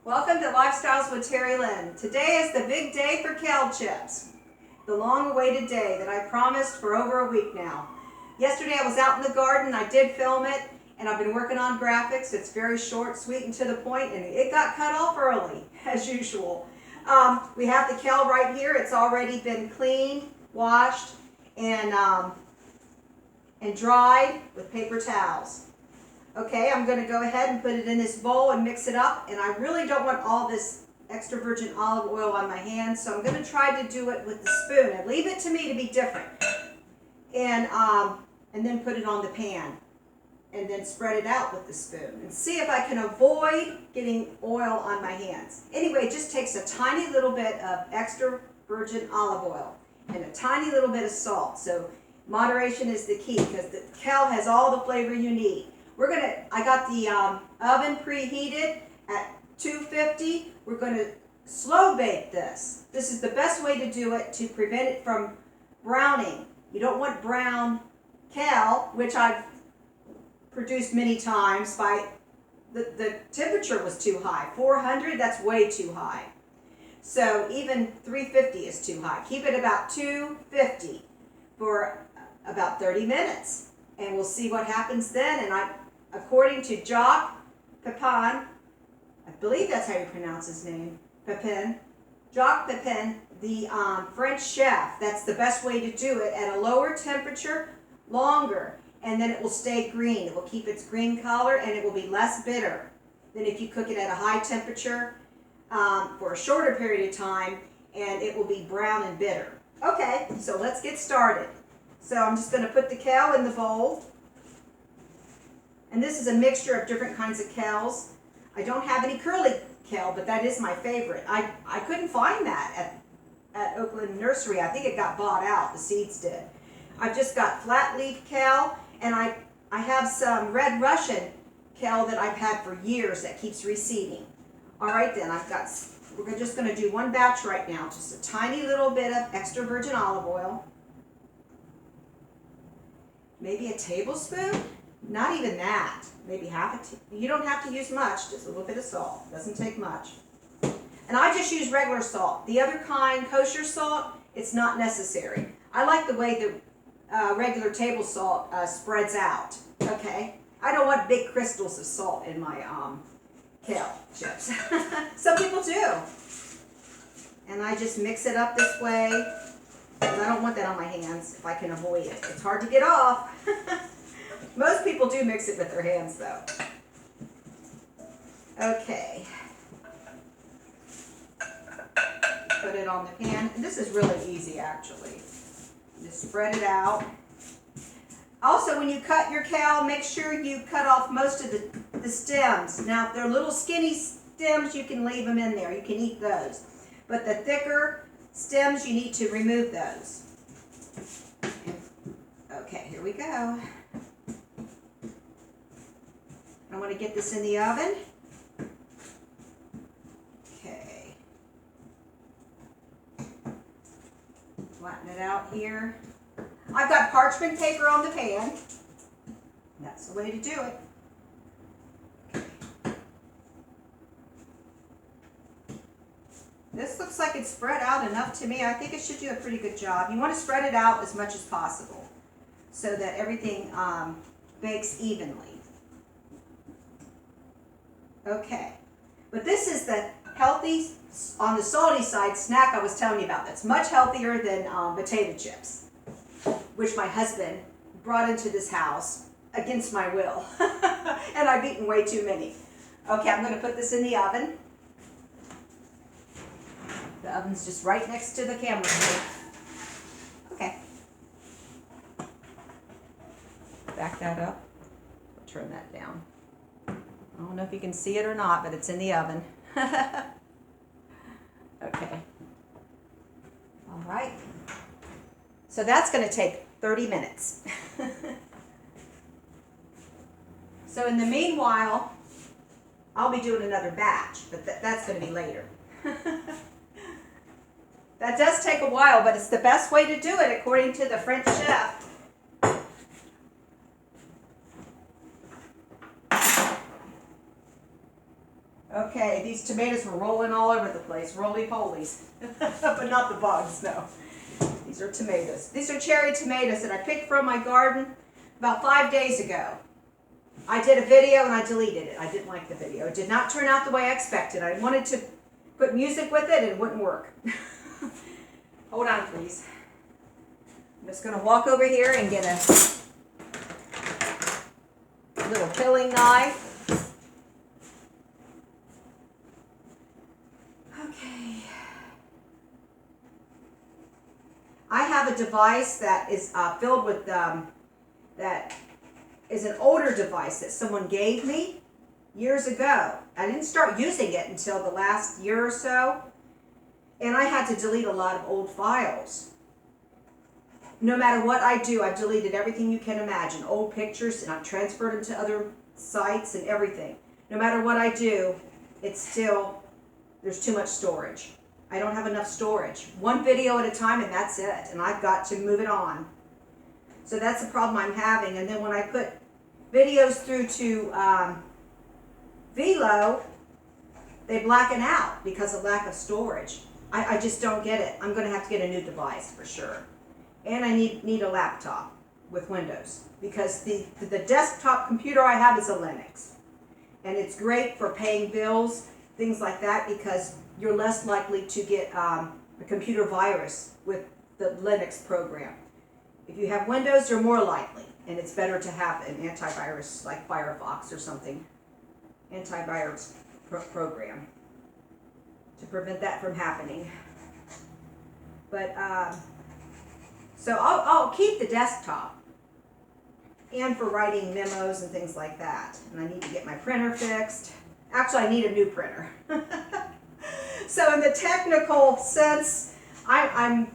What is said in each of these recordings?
Welcome to Lifestyles with Terry Lynn. Today is the big day for kale chips. The long-awaited day that I promised for over a week now. Yesterday I was out in the garden, I did film it, and I've been working on graphics. It's very short, sweet, and to the point, and it got cut off early, as usual. We have the kale right here. It's already been cleaned, washed, and dried with paper towels. Okay, I'm going to go ahead and put it in this bowl and mix it up, and I really don't want all this extra virgin olive oil on my hands, so I'm going to try to do it with the spoon and leave it to me to be different. And then put it on the pan and then spread it out with the spoon and see if I can avoid getting oil on my hands. Anyway, it just takes a tiny little bit of extra virgin olive oil and a tiny little bit of salt. So moderation is the key because the kale has all the flavor you need. I got the oven preheated at 250. We're going to slow bake this. This is the best way to do it to prevent it from browning. You don't want brown kale, which I've produced many times by the temperature was too high. 400, that's way too high. So even 350 is too high. Keep it about 250 for about 30 minutes. And we'll see what happens then. And according to Jacques Pepin, I believe that's how you pronounce his name, Jacques Pepin, the French chef, that's the best way to do it at a lower temperature, longer, and then it will stay green. It will keep its green color and it will be less bitter than if you cook it at a high temperature for a shorter period of time, and it will be brown and bitter. Okay, so let's get started. So I'm just going to put the kale in the bowl. And this is a mixture of different kinds of kales. I don't have any curly kale, but that is my favorite. I couldn't find that at Oakland Nursery. I think it got bought out. The seeds did. I've just got flat leaf kale, and I have some red Russian kale that I've had for years that keeps reseeding. All right then, we're just going to do one batch right now. Just a tiny little bit of extra virgin olive oil. Maybe a tablespoon? Not even that. Maybe half a teaspoon. You don't have to use much, just a little bit of salt. Doesn't take much. And I just use regular salt. The other kind, kosher salt, it's not necessary. I like the way the regular table salt spreads out. Okay? I don't want big crystals of salt in my kale chips. Some people do. And I just mix it up this way. Because I don't want that on my hands if I can avoid it. It's hard to get off. Most people do mix it with their hands, though. Okay. Put it on the pan. And this is really easy, actually. Just spread it out. Also, when you cut your kale, make sure you cut off most of the stems. Now, if they're little skinny stems, you can leave them in there. You can eat those. But the thicker stems, you need to remove those. Okay, here we go. I want to get this in the oven. Okay. Flatten it out here. I've got parchment paper on the pan. That's the way to do it. Okay. This looks like it's spread out enough to me. I think it should do a pretty good job. You want to spread it out as much as possible so that everything bakes evenly. Okay, but this is the healthy, on the salty side, snack I was telling you about. That's much healthier than potato chips, which my husband brought into this house against my will. And I've eaten way too many. Okay, I'm going to put this in the oven. The oven's just right next to the camera screen. Okay. Back that up. Turn that down. I don't know if you can see it or not, but it's in the oven. Okay. All right. So that's going to take 30 minutes. So in the meanwhile, I'll be doing another batch, but that's going to be later. That does take a while, but it's the best way to do it according to the French chef. Okay, these tomatoes were rolling all over the place, roly-polies, but not the bugs, no. These are tomatoes. These are cherry tomatoes that I picked from my garden about 5 days ago. I did a video and I deleted it. I didn't like the video. It did not turn out the way I expected. I wanted to put music with it and it wouldn't work. Hold on, please. I'm just going to walk over here and get a little peeling knife. Okay. I have a device that is filled with, that is an older device that someone gave me years ago. I didn't start using it until the last year or so, and I had to delete a lot of old files. No matter what I do, I've deleted everything you can imagine, old pictures, and I've transferred them to other sites and everything. No matter what I do, it's still, there's too much storage. I don't have enough storage. One video at a time and that's it, and I've got to move it on. So that's the problem I'm having. And then when I put videos through to Velo, they blacken out because of lack of storage. I just don't get it. I'm going to have to get a new device for sure. And I need a laptop with Windows because the desktop computer I have is a Linux. And it's great for paying bills, things like that, because you're less likely to get a computer virus with the Linux program. If you have Windows, you're more likely, and it's better to have an antivirus like Firefox or something, antivirus program to prevent that from happening. But so I'll keep the desktop, and for writing memos and things like that. And I need to get my printer fixed. Actually, I need a new printer. So in the technical sense, I'm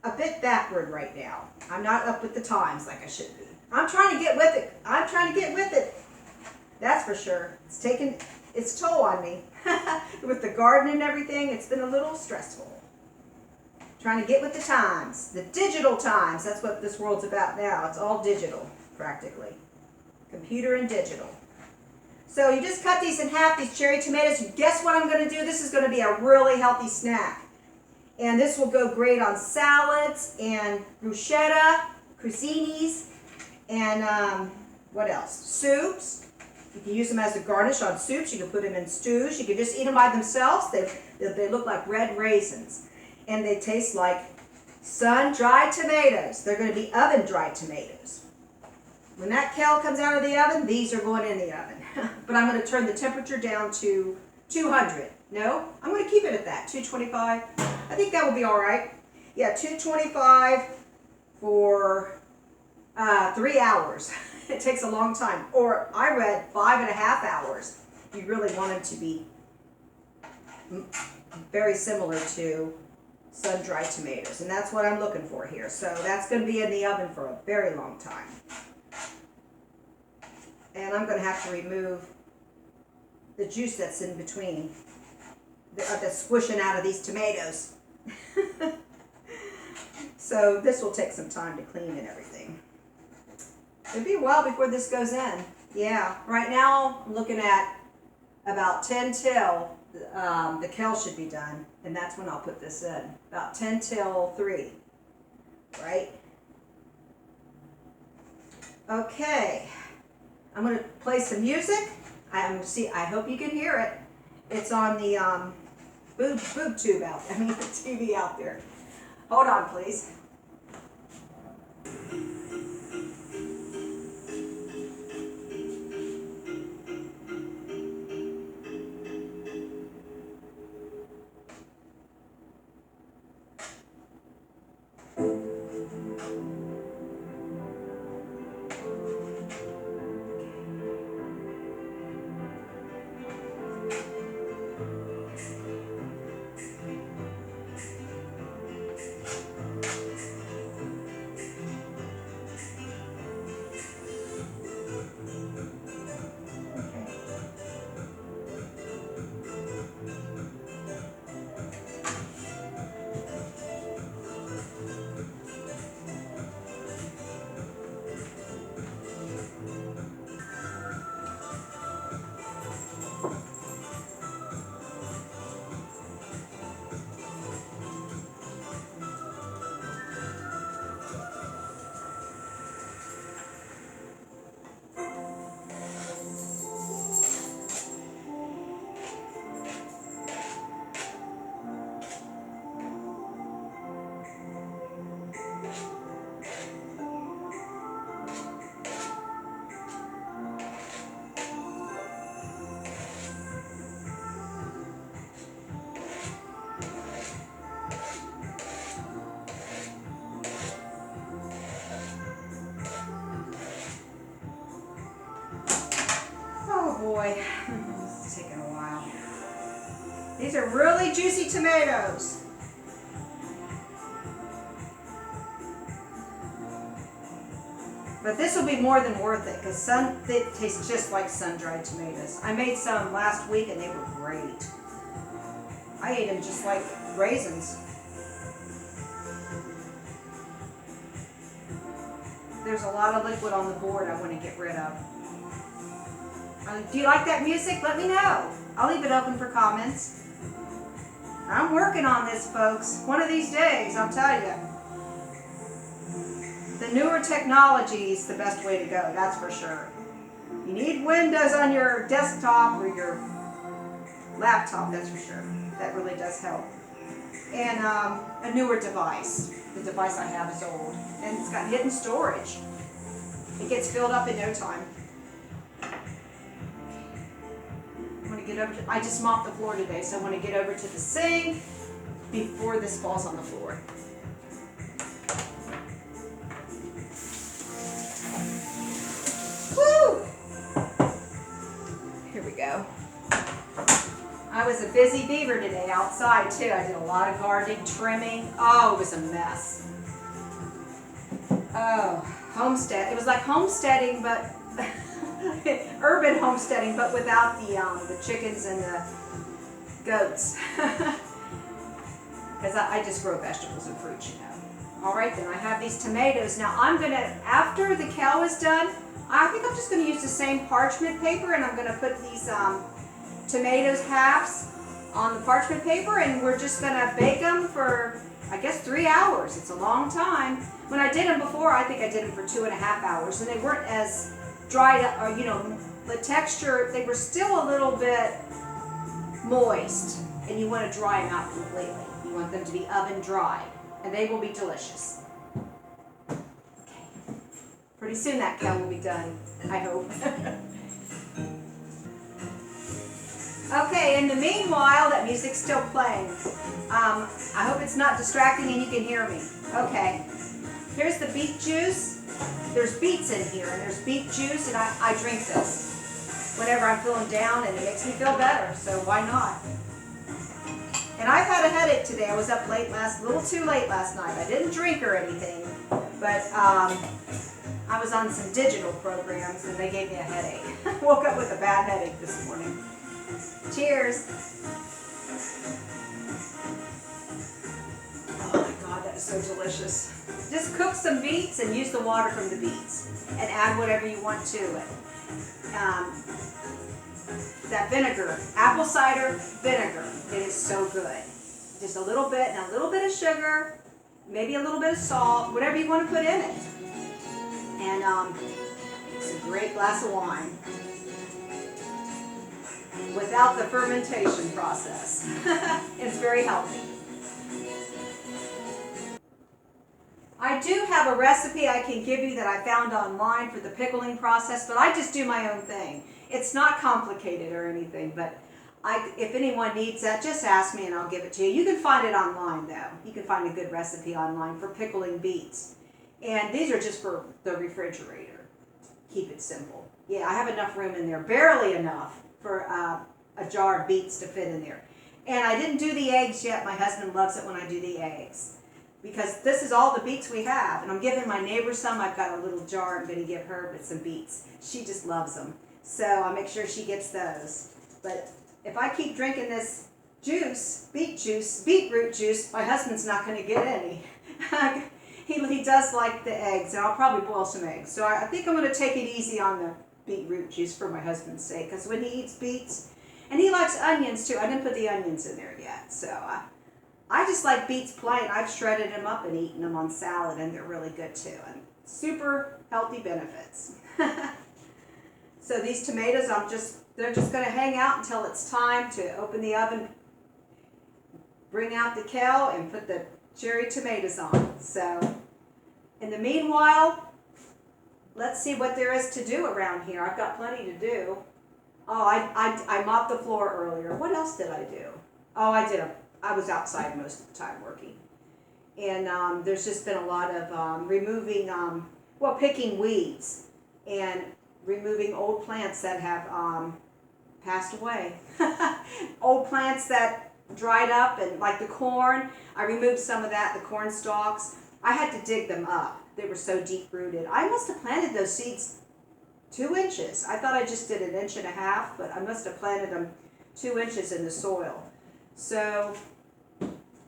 a bit backward right now. I'm not up with the times like I should be. I'm trying to get with it. I'm trying to get with it. That's for sure. It's taken its toll on me. With the garden and everything, it's been a little stressful. Trying to get with the times. The digital times. That's what this world's about now. It's all digital, practically. Computer and digital. So you just cut these in half, these cherry tomatoes. Guess what I'm going to do? This is going to be a really healthy snack. And this will go great on salads and bruschetta, crostini, and what else? Soups. You can use them as a garnish on soups. You can put them in stews. You can just eat them by themselves. They look like red raisins. And they taste like sun-dried tomatoes. They're going to be oven-dried tomatoes. When that kale comes out of the oven, these are going in the oven. But I'm going to turn the temperature down to 200. No, I'm going to keep it at that, 225. I think that will be all right. Yeah, 225 for 3 hours. It takes a long time. Or I read 5.5 hours. You really want them to be very similar to sun-dried tomatoes. And that's what I'm looking for here. So that's going to be in the oven for a very long time. And I'm going to have to remove the juice that's in between, that's squishing out of these tomatoes. So this will take some time to clean and everything. It'll be a while before this goes in. Yeah, right now I'm looking at about 10 till the kale should be done, and that's when I'll put this in. About 10 till 3, right? Okay. I'm going to play some music. I hope you can hear it. It's on the boob tube out there. I mean, the TV out there. Hold on, please. These are really juicy tomatoes. But this will be more than worth it because they taste just like sun-dried tomatoes. I made some last week and they were great. I ate them just like raisins. There's a lot of liquid on the board I want to get rid of. Do you like that music? Let me know. I'll leave it open for comments. I'm working on this, folks. One of these days, I'll tell you. The newer technology is the best way to go, that's for sure. You need Windows on your desktop or your laptop, that's for sure. That really does help. And a newer device. The device I have is old. And it's got hidden storage. It gets filled up in no time. I just mopped the floor today, so I want to get over to the sink before this falls on the floor. Woo! Here we go. I was a busy beaver today outside too. I did a lot of gardening, trimming. Oh, it was a mess. Oh, homestead. It was like homesteading, but urban homesteading, but without the chickens and the goats. Because I just grow vegetables and fruits, you know. All right, then I have these tomatoes. Now I'm gonna, after the kale is done, I think I'm just gonna use the same parchment paper, and I'm gonna put these tomatoes halves on the parchment paper, and we're just gonna bake them for, I guess, 3 hours. It's a long time. When I did them before, I think I did them for 2.5 hours, and they weren't as dried up, or, you know, the texture, they were still a little bit moist, and you want to dry them out completely. You want them to be oven dry, and they will be delicious. Okay. Pretty soon that kale will be done, I hope. Okay, in the meanwhile, that music's still playing. I hope it's not distracting and you can hear me. Okay, here's the beet juice. There's beets in here, and there's beet juice, and I drink this whenever I'm feeling down, and it makes me feel better, so why not? And I've had a headache today. I was up late a little too late last night. I didn't drink or anything, but I was on some digital programs, and they gave me a headache. Woke up with a bad headache this morning. Cheers. Oh my God, that is so delicious. Just cook some beets and use the water from the beets and add whatever you want to it. That vinegar, apple cider vinegar, it is so good. Just a little bit and a little bit of sugar, maybe a little bit of salt, whatever you want to put in it. And it's a great glass of wine without the fermentation process. It's very healthy. I do have a recipe I can give you that I found online for the pickling process, but I just do my own thing. It's not complicated or anything, but if anyone needs that, just ask me and I'll give it to you. You can find it online though. You can find a good recipe online for pickling beets. And these are just for the refrigerator. Keep it simple. Yeah, I have enough room in there, barely enough for a jar of beets to fit in there. And I didn't do the eggs yet. My husband loves it when I do the eggs, because this is all the beets we have. And I'm giving my neighbor some. I've got a little jar I'm going to give her with some beets. She just loves them. So I'll make sure she gets those. But if I keep drinking this juice, beetroot juice, my husband's not going to get any. He does like the eggs, and I'll probably boil some eggs. So I think I'm going to take it easy on the beetroot juice for my husband's sake, because when he eats beets, and he likes onions too. I didn't put the onions in there yet. So I just like beets plain. I've shredded them up and eaten them on salad, and they're really good too. And super healthy benefits. So these tomatoes, they're just going to hang out until it's time to open the oven, bring out the kale, and put the cherry tomatoes on. So in the meanwhile, let's see what there is to do around here. I've got plenty to do. Oh, I mopped the floor earlier. What else did I do? Oh, I was outside most of the time working. And there's just been a lot of picking weeds and removing old plants that have passed away. Old plants that dried up, and like the corn, I removed some of that, the corn stalks. I had to dig them up. They were so deep rooted. I must have planted those seeds 2 inches. I thought I just did 1.5 inches, but I must have planted them 2 inches in the soil. So,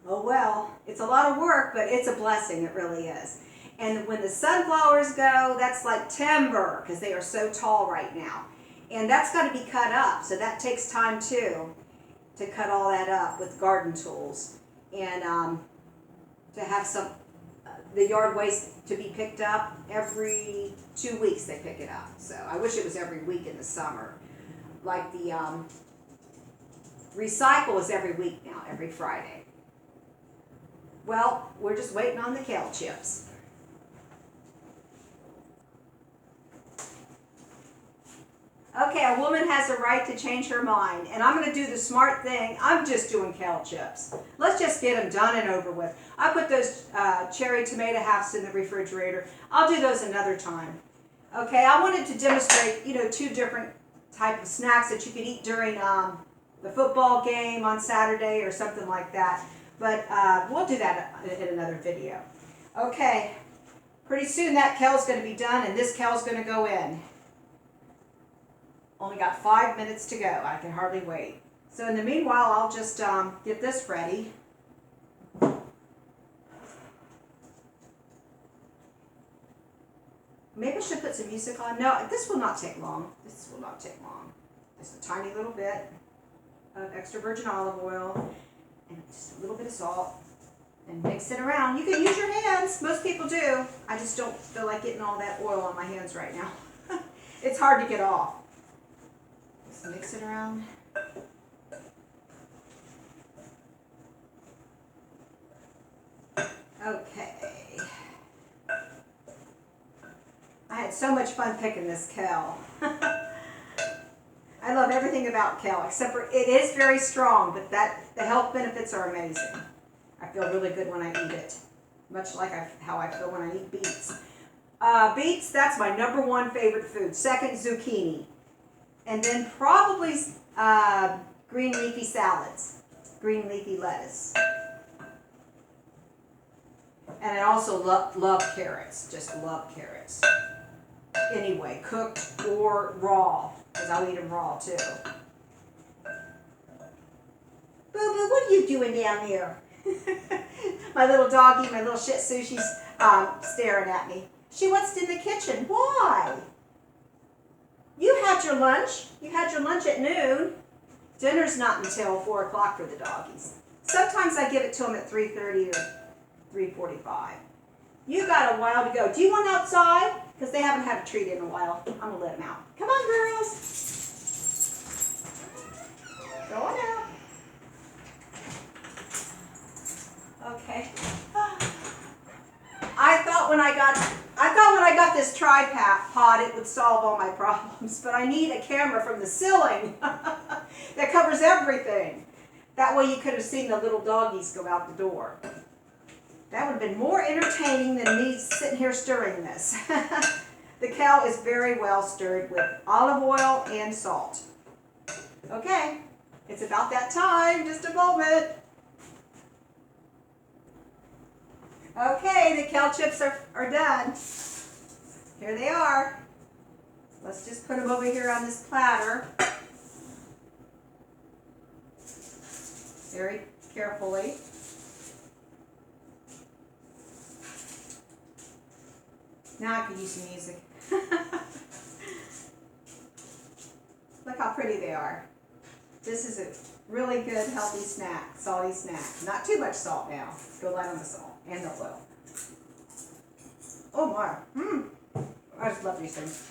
oh well, it's a lot of work, but it's a blessing, it really is. And when the sunflowers go, that's like timber, because they are so tall right now. And that's got to be cut up, so that takes time too, to cut all that up with garden tools. And to have the yard waste to be picked up every 2 weeks they pick it up. So I wish it was every week in the summer. Like the recycle is every week now, every Friday. Well, we're just waiting on the kale chips. Okay, a woman has a right to change her mind, and I'm going to do the smart thing. I'm just doing kale chips. Let's just get them done and over with. I put those cherry tomato halves in the refrigerator. I'll do those another time. Okay, I wanted to demonstrate, 2 different type of snacks that you could eat during the football game on Saturday or something like that. But we'll do that in another video. Okay, pretty soon that kale's going to be done, and this kale's going to go in. Only got 5 minutes to go. I can hardly wait. So in the meanwhile, I'll just get this ready. Maybe I should put some music on. No, this will not take long. This will not take long. Just a tiny little bit of extra virgin olive oil and just a little bit of salt, and mix it around. You can use your hands. Most people do. I just don't feel like getting all that oil on my hands right now. It's hard to get off. Mix it around. Okay. I had so much fun picking this kale. I love everything about kale, except for it is very strong, but the health benefits are amazing. I feel really good when I eat it, much like how I feel when I eat beets. Beets, that's my #1 favorite food. Second, zucchini. And then probably green leafy salads, green leafy lettuce. And I also love carrots, just love carrots. Anyway, cooked or raw, because I'll eat them raw too. Boo-boo, what are you doing down there? My little doggie, my little Shih Tzu, she's staring at me. She wants in the kitchen. Why? You had your lunch. You had your lunch at noon. Dinner's not until 4 o'clock for the doggies. Sometimes I give it to them at 3:30 or 3:45. You got a while to go. Do you want outside? Because they haven't had a treat in a while. I'm going to let them out. Come on, girls. Go on out. Okay. I thought when I got this tripod it would solve all my problems, but I need a camera from the ceiling that covers everything. That way you could have seen the little doggies go out the door. That would have been more entertaining than me sitting here stirring this. The kale is very well stirred with olive oil and salt. Okay, it's about that time. Just a moment. Okay, the kale chips are done. Here they are. Let's just put them over here on this platter. Very carefully. Now I could use some music. Look how pretty they are. This is a really good, healthy snack, salty snack. Not too much salt now. Go light on the salt and the oil. Oh my. I just love these things.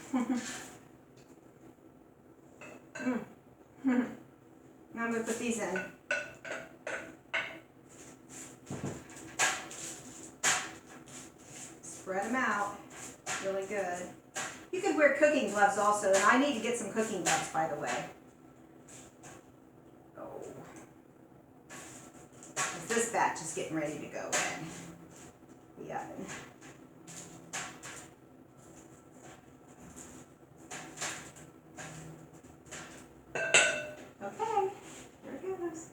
Now I'm going to put these in. Spread them out. Really good. You can wear cooking gloves also, and I need to get some cooking gloves, by the way. Oh. This batch is getting ready to go in the oven. Okay, there it goes.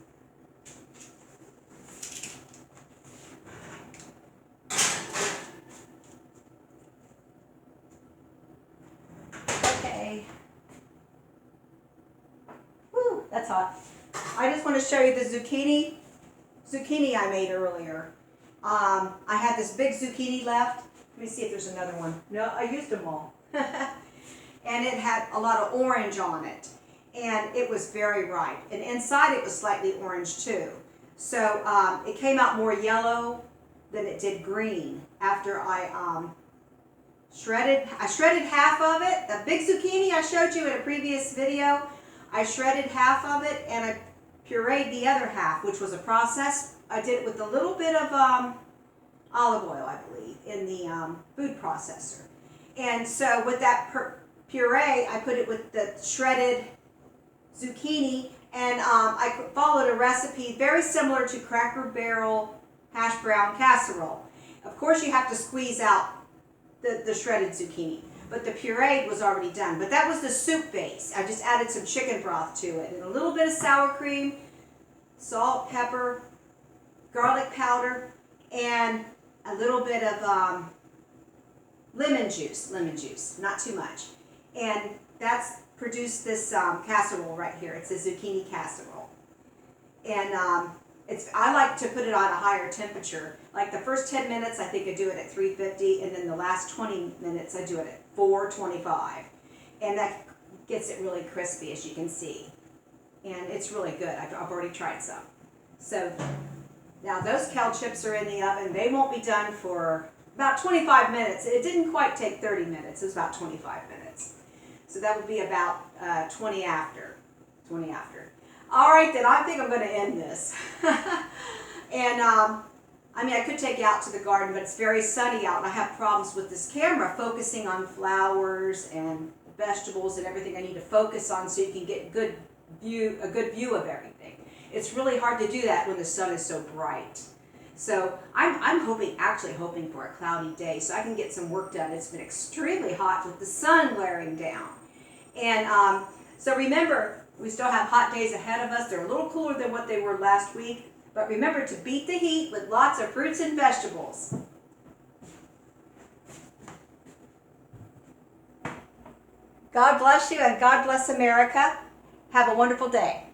that's hot. I just want to show you the zucchini I made earlier. I had this big zucchini left. Let me see if there's another one. No, I used them all. And it had a lot of orange on it. And it was very ripe. And inside it was slightly orange too. So it came out more yellow than it did green after I shredded half of it. The big zucchini I showed you in a previous video, I shredded half of it and I pureed the other half, which was a process. I did it with a little bit of olive oil, I believe, in the food processor. And so with that puree, I put it with the shredded zucchini, and I followed a recipe very similar to Cracker Barrel hash brown casserole. Of course, you have to squeeze out the shredded zucchini, but the puree was already done. But that was the soup base. I just added some chicken broth to it and a little bit of sour cream, salt, pepper, garlic powder, and a little bit of lemon juice, not too much. And that's produced this casserole right here. It's a zucchini casserole. And I like to put it on a higher temperature. Like the first 10 minutes, I think I do it at 350, and then the last 20 minutes, I do it at 425. And that gets it really crispy, as you can see. And it's really good. I've already tried some. So now those kale chips are in the oven. They won't be done for about 25 minutes. It didn't quite take 30 minutes. It was about 25 minutes. So that would be about 20 after. All right, then I think I'm going to end this. And I mean, I could take you out to the garden, but it's very sunny out, and I have problems with this camera focusing on flowers and vegetables and everything I need to focus on so you can get a good view of everything. It's really hard to do that when the sun is so bright. So I'm actually hoping for a cloudy day so I can get some work done. It's been extremely hot with the sun glaring down. And so remember, we still have hot days ahead of us. They're a little cooler than what they were last week. But remember to beat the heat with lots of fruits and vegetables. God bless you and God bless America. Have a wonderful day.